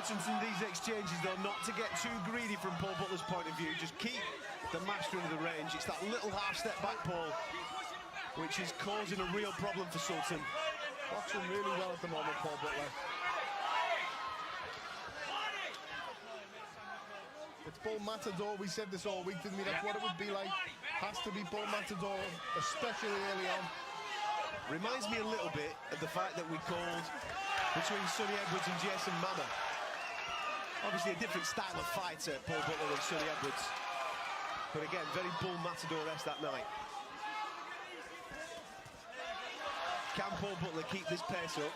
important in these exchanges, though, not to get too greedy from Paul Butler's point of view. Just keep the master of the range. It's that little half-step back, Paul, which is causing a real problem for Sultan. Boxing really well at the moment, Paul Butler. It's Bull Matador. We said this all week, didn't we? That's what it would be like. Has to be Bull Matador, especially early on. Reminds me a little bit of the fight that we called between Sonny Edwards and Jason Mama. Obviously a different style of fighter, Paul Butler and Sonny Edwards. But again, very Bull Matador-esque that night. Can Paul Butler keep this pace up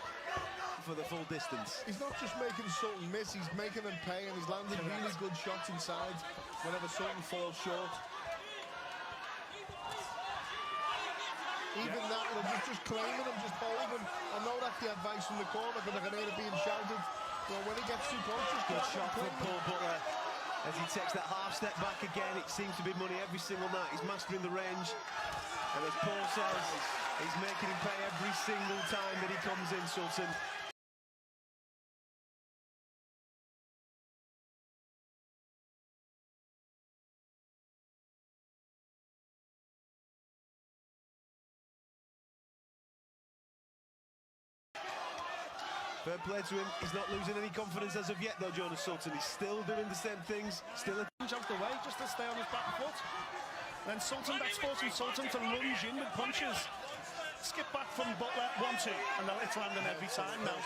for the full distance? He's not just making Sultan miss, he's making him pay, and he's landing really good shots inside whenever Sultan falls short. Even that, just claiming him, just holding. I know that's the advice from the corner, because I can hear it being shouted. Well, when he gets too close, just good shot from Paul Butler as he takes that half step back again. It seems to be money every single night. He's mastering the range, and as Paul says, he's making him pay every single time that he comes in, Sultan. Fair play to him. He's not losing any confidence as of yet, though, Junas Sultan. He's still doing the same things. Still a out the way, just to stay on his back foot. Then Sultan, that's forcing Sultan to lunge in with punches. Skip back from Butler, 1-2, and now it's landing every time now.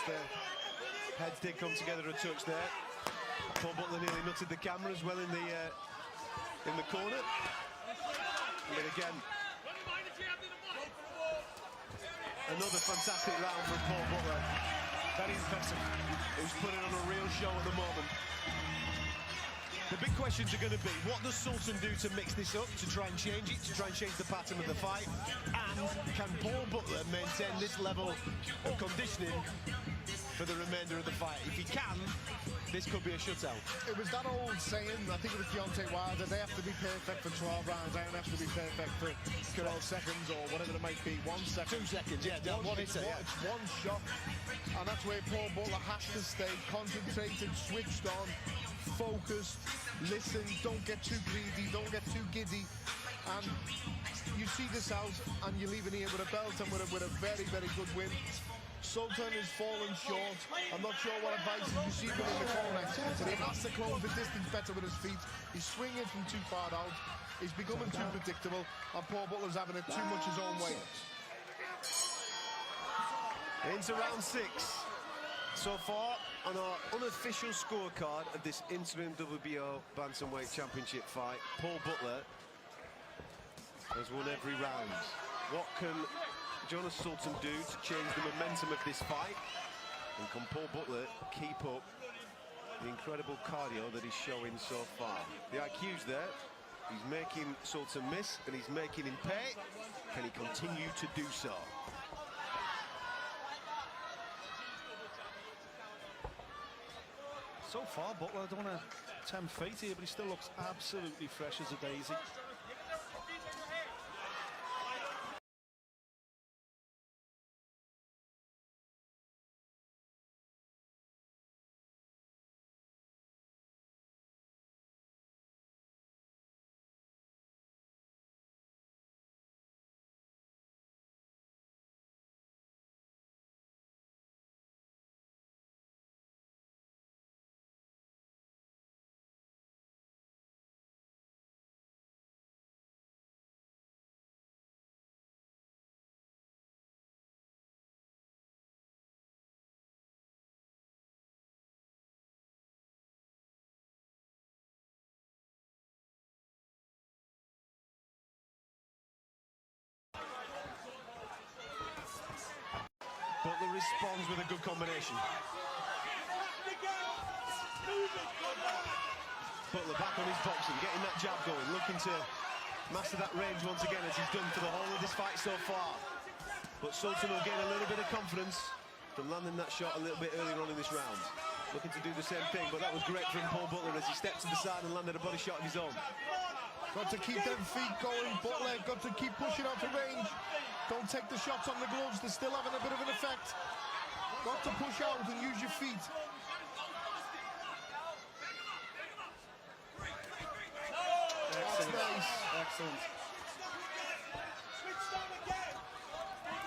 Heads did come together a touch there. Paul Butler nearly nutted the camera as well in the corner. But again, another fantastic round from Paul Butler. Very impressive. He's putting on a real show at the moment. The big questions are going to be, what does Sultan do to mix this up, to try and change it, to try and change the pattern of the fight? And can Paul Butler maintain this level of conditioning for the remainder of the fight? If he can, this could be a shutout. It was that old saying, I think it was Deontay Wilder, they have to be perfect for 12 rounds, I don't have to be perfect for 12 seconds or whatever it might be, 1 second. 2 seconds, yeah. It's one shot, and that's where Paul Butler has to stay concentrated, switched on, focused, listen, don't get too greedy, don't get too giddy, and you see this out and you're leaving here with a belt and with a very, very good win. Sultan is falling short. I'm not sure what advice he's receiving in the corner, but he has to close the distance better with his feet. He's swinging from too far out. He's becoming too predictable, and Paul Butler's having it too much his own way. Into round 6. So far, on our unofficial scorecard of this interim WBO Bantamweight Championship fight, Paul Butler has won every round. What can Junas Sultan do to change the momentum of this fight? And can Paul Butler keep up the incredible cardio that he's showing so far? The IQ's there. He's making Sultan miss, and he's making him pay. Can he continue to do so? So far, Butler, I don't want to tempt fate here, but he still looks absolutely fresh as a daisy. Butler responds with a good combination. Butler back on his boxing, getting that jab going, looking to master that range once again as he's done for the whole of this fight so far. But Sultan will gain a little bit of confidence from landing that shot a little bit earlier on in this round. Looking to do the same thing, but that was great from Paul Butler as he stepped to the side and landed a body shot of his own. Got to keep them feet going, Butler. Got to keep pushing out the range. Don't take the shots on the gloves. They're still having a bit of an effect. Got to push out and use your feet. excellent.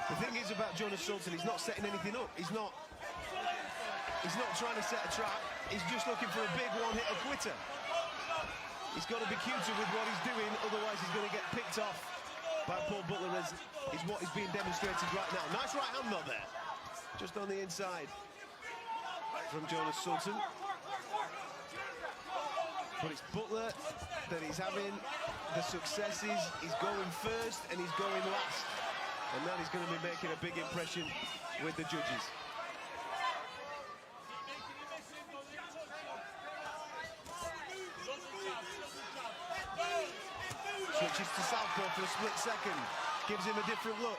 The thing is about Junas Sultan, he's not setting anything up. He's not trying to set a trap. He's just looking for a big one-hitter quitter. He's got to be cuter with what he's doing, otherwise he's going to get picked off by Paul Butler, is what is being demonstrated right now. Nice right hand though there, just on the inside from Junas Sultan. But it's Butler that he's having the successes. He's going first and he's going last. And that is going to be making a big impression with the judges. Switches to southpaw for a split second. Gives him a different look.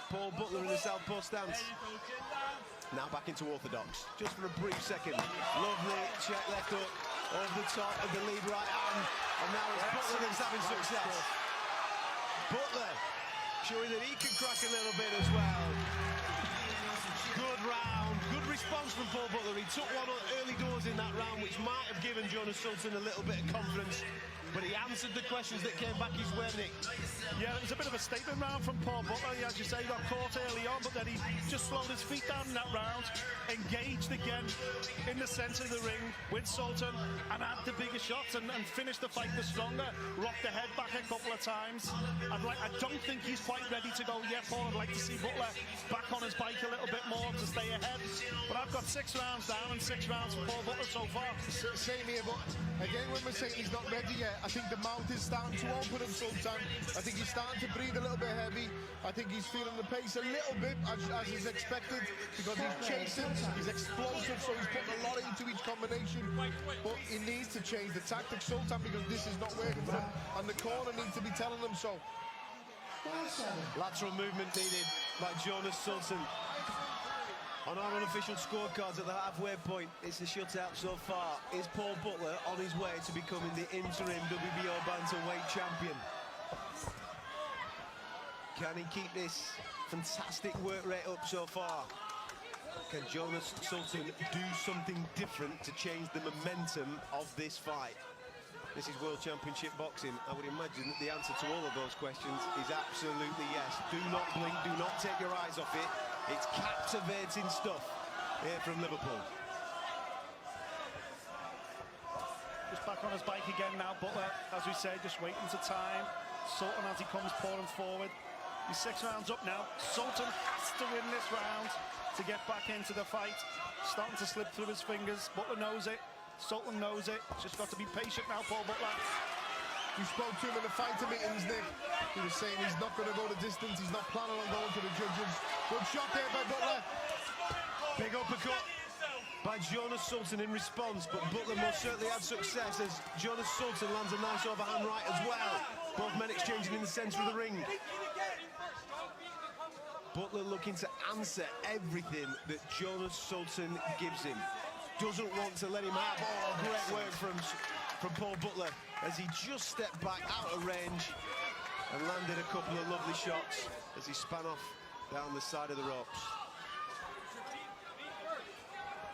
Paul Butler in the southpaw stance. Now back into orthodox. Just for a brief second. Lovely check left hook over the top of the lead right arm. And now it's Butler that's having success. Butler showing that he can crack a little bit as well. Good round, good response from Paul Butler. He took one early doors in that round, which might have given Junas Sultan a little bit of confidence, but he answered the questions that came back his way, Nick. Yeah, it was a bit of a statement round from Paul Butler. As you say, he got caught early on, but then he just slowed his feet down in that round, engaged again in the centre of the ring with Sultan, and had the bigger shots and finished the fight the stronger. Rocked the head back a couple of times. I don't think he's quite ready to go yet, Paul. I'd like to see Butler back on his bike a little bit more to stay ahead. But I've got 6 rounds down and 6 rounds for Paul Butler so far. Same here, but again, when we're saying he's not ready yet, I think the mouth is starting to open on Sultan. I think he's starting to breathe a little bit heavy. I think he's feeling the pace a little bit as is expected, because he's chasing, he's explosive, so he's putting a lot into each combination. But he needs to change the tactics, Sultan, because this is not working for him, and the corner needs to be telling him so. Lateral movement needed by Junas Sultan. On our unofficial scorecards at the halfway point, it's a shutout so far. Is Paul Butler on his way to becoming the interim WBO bantamweight champion? Can he keep this fantastic work rate up so far? Can Junas Sultan do something different to change the momentum of this fight? This is World Championship boxing. I would imagine that the answer to all of those questions is absolutely yes. Do not blink, do not take your eyes off it. It's captivating stuff here from Liverpool. Just back on his bike again now, Butler, as we say, just waiting to time. Sultan as he comes pouring forward. He's 6 rounds up now. Sultan has to win this round to get back into the fight. Starting to slip through his fingers. Butler knows it. Sultan knows it. Just got to be patient now, Paul Butler. You spoke to him in the fighter meetings, Nick. He was saying he's not going to go the distance. He's not planning on going to the judges. Good shot there by Butler. Big uppercut by Junas Sultan in response, but Butler most certainly had success as Junas Sultan lands a nice overhand right as well. Both men exchanging in the centre of the ring. Butler looking to answer everything that Junas Sultan gives him. Doesn't want to let him have. Oh, great work from Paul Butler as he just stepped back out of range and landed a couple of lovely shots as he span off down the side of the ropes.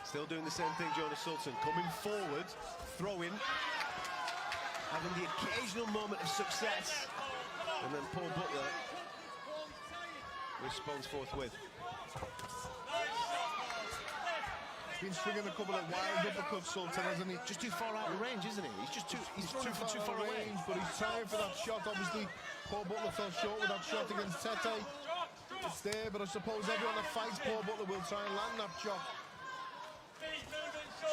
Still doing the same thing, Junas Sultan, coming forward, throwing, having the occasional moment of success, and then Paul Butler responds forthwith. Been swinging a couple of wild uppercuts, Sultan, hasn't he? Just too far out of range, isn't he? He's throwing too far away. But he's trying for that shot. Obviously, Paul Butler fell short with that shot against Tete. It's there, but I suppose everyone that fights Paul Butler will try and land that shot.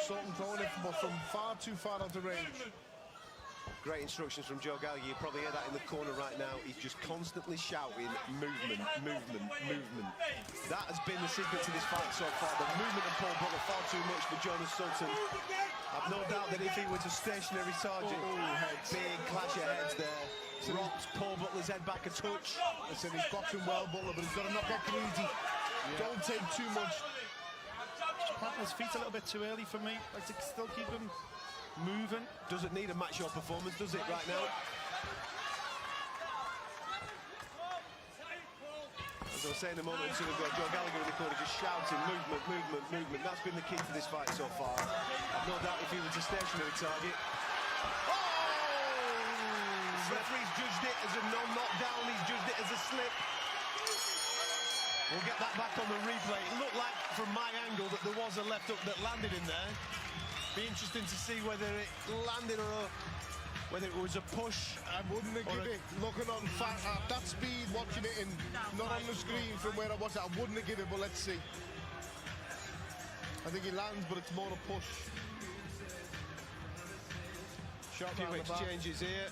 Sultan throwing it from far too far out of range. Great instructions from Joe Gallagher. You probably hear that in the corner right now. He's just constantly shouting, movement, movement, movement. That has been the secret to this fight so far. The movement of Paul Butler far too much for Junas Sultan. I've no doubt that if he were to stationary target, big clash of heads there. Drops Paul Butler's head back a touch. Listen, he's boxing well, Butler, but he's got to knock out easy. Don't take too much. Planting his feet a little bit too early for me. Like to still keep him moving. Doesn't need a match your performance, does it, right now? As I was saying a moment or two ago, Joe Gallagher in the corner just shouting, movement, movement, movement. That's been the key to this fight so far. I've no doubt if he was a stationary target. Oh! referee's judged it as a non-knockdown, he's judged it as a slip. We'll get that back on the replay. It looked like, from my angle, that there was a left hook that landed in there. Be interesting to see whether it landed or whether it was a push. I wouldn't have given it, looking on at that speed, watching it, and not on the screen from where I was, I wouldn't have given it, but let's see. I think he lands, but it's more a push. Shot Few exchanges here.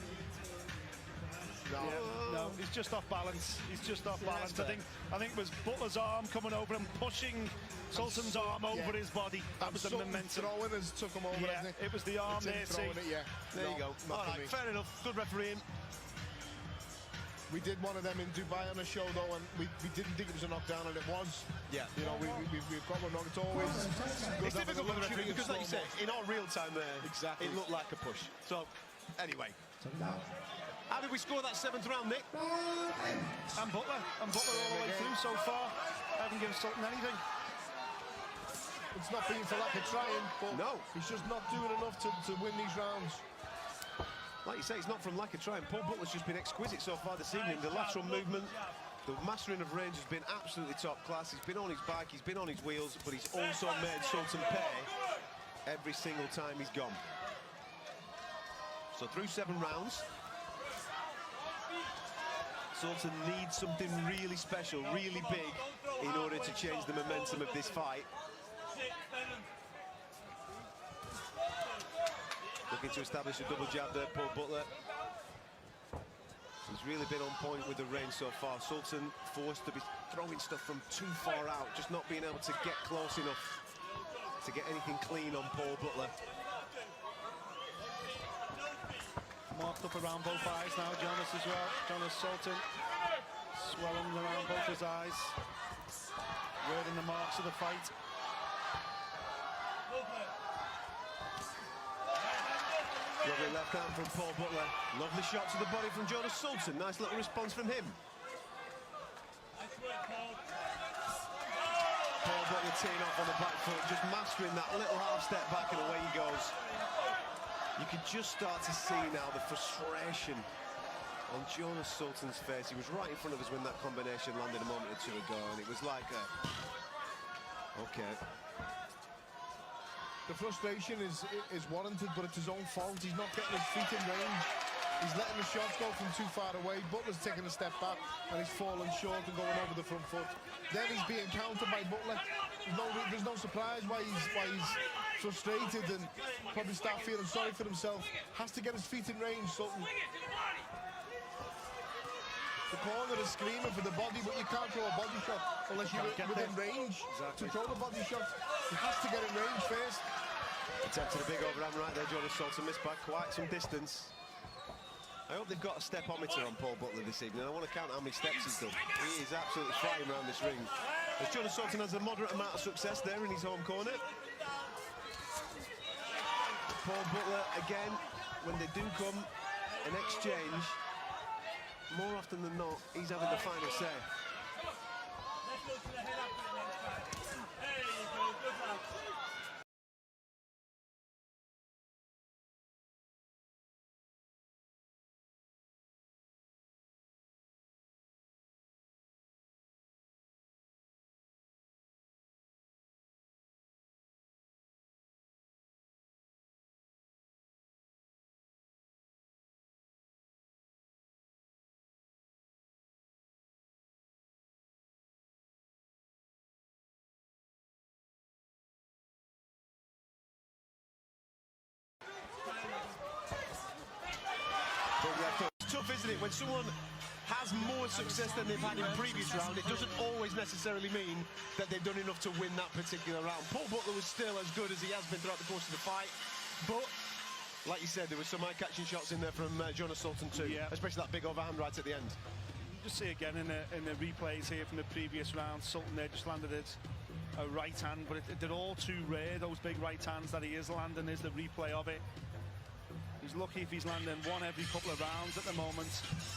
No, he's just off balance. He's just off balance. I think it was Butler's arm coming over and pushing Sultan's arm over his body. That was the momentum. Throwing has took him over. Yeah, it was the arm there. Throwing it, yeah. There you go. All right, fair enough. Good refereeing. We did one of them in Dubai on a show though, and we didn't think it was a knockdown, and it was. Yeah. You know, we've got one knock. It's always. It's difficult with the referee because, like you said, in our real time there, exactly, it looked like a push. So, anyway. How did we score that 7th round, Nick? And Butler all the way through so far. Haven't given Sultan anything. It's not been for lack of trying, but no, he's just not doing enough to win these rounds. Like you say, it's not from lack of trying. Paul Butler's just been exquisite so far this evening. The lateral movement, the mastering of range has been absolutely top class. He's been on his bike, he's been on his wheels, but he's also made Sultan pay every single time he's gone. So through 7 rounds, Sultan needs something really special, really big, in order to change the momentum of this fight. Looking to establish a double jab there, Paul Butler. He's really been on point with the range so far. Sultan forced to be throwing stuff from too far out, just not being able to get close enough to get anything clean on Paul Butler. Marked up around both eyes now, Junas as well. Junas, Sultan, swelling around both his eyes. Reading the marks of the fight. Lovely left hand from Paul Butler. Lovely shot to the body from Junas Sultan. Nice little response from him. Paul Butler teeing off on the back foot, just mastering that little half step back, and away he goes. You could just start to see now the frustration on Junas Sultan's face. He was right in front of us when that combination landed a moment or two ago, and it was like a... Okay. The frustration is warranted, but it's his own fault. He's not getting his feet in range. He's letting the shots go from too far away. Butler's taking a step back, and he's falling short and going over the front foot. Then he's being countered by Butler. There's no surprise why he's frustrated and probably start feeling sorry for himself. Has to get his feet in range, Sultan. The corner is screaming for the body, but you can't throw a body shot unless you're within range to throw the body shot. He has to get in range first. Attempted a big overhand right there, Junas Sultan missed by quite some distance. I hope they've got a stepometer on Paul Butler this evening. I want to count how many steps he's done. He is absolutely flying around this ring. As Junas Sultan has a moderate amount of success there in his home corner. Paul Butler, again, when they do come an exchange, more often than not, he's having the final say. It's tough, isn't it? When someone has more success than they've had in previous round, it doesn't always necessarily mean that they've done enough to win that particular round. Paul Butler was still as good as he has been throughout the course of the fight, but like you said, there were some eye-catching shots in there from Junas Sultan too, especially that big overhand right at the end. You just see again in the replays here from the previous round, Sultan there just landed it a right hand, but they're all too rare, those big right hands that he is landing. Is the replay of it. He's lucky if he's landing one every couple of rounds at the moment.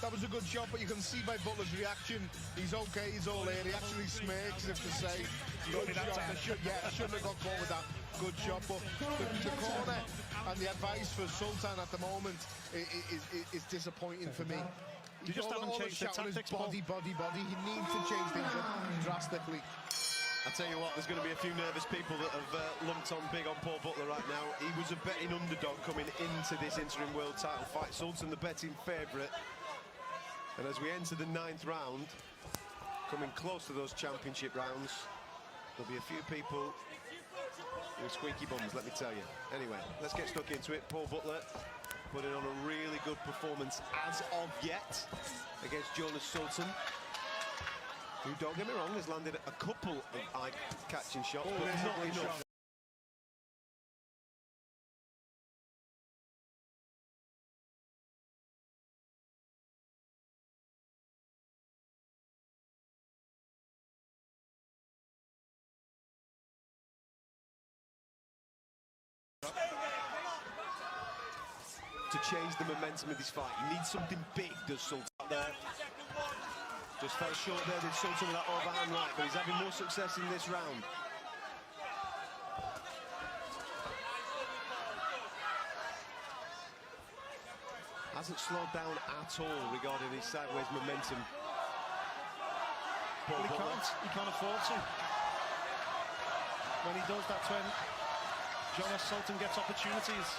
That was a good shot, but you can see by Butler's reaction, he's okay, he's all there. He actually smirks as if to say, good shot. I shouldn't have got caught with that. Good shot, but the corner and the advice for Sultan at the moment is disappointing for me. You just haven't changed the tactics, body. He needs to change things up drastically. I tell you what, there's going to be a few nervous people that have lumped on big on Paul Butler right now. He was a betting underdog coming into this interim world title fight. Sultan the betting favourite. And as we enter the 9th round, coming close to those championship rounds, there'll be a few people with squeaky bums, let me tell you. Anyway, let's get stuck into it. Paul Butler putting on a really good performance as of yet against Junas Sultan, who, don't get me wrong, has landed a couple of eye-catching shots, but not enough. To change the momentum of this fight, he needs something big, does Sultan there. Just fell short there, did Sultan with that overhand right, but he's having more success in this round. Hasn't slowed down at all regarding his sideways momentum. Well, he can't afford to. When he does, that's when Junas Sultan gets opportunities.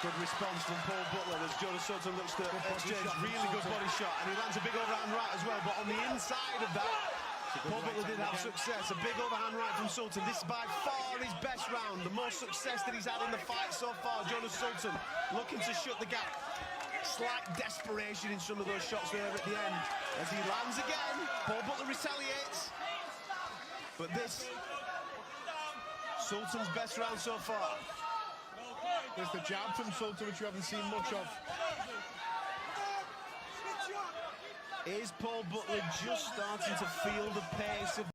Good response from Paul Butler as Junas Sultan looks to exchange really good body shot, and he lands a big overhand right as well, but on the inside of that, Paul Butler did have success. A big overhand right from Sultan. This is by far his best round, the most success that he's had in the fight so far. Junas Sultan looking to shut the gap. Slight desperation in some of those shots there at the end. As he lands again, Paul Butler retaliates. But this, Sultan's best round so far. There's the jab from Sultan, which you haven't seen much of. Is Paul Butler just starting to feel the pace of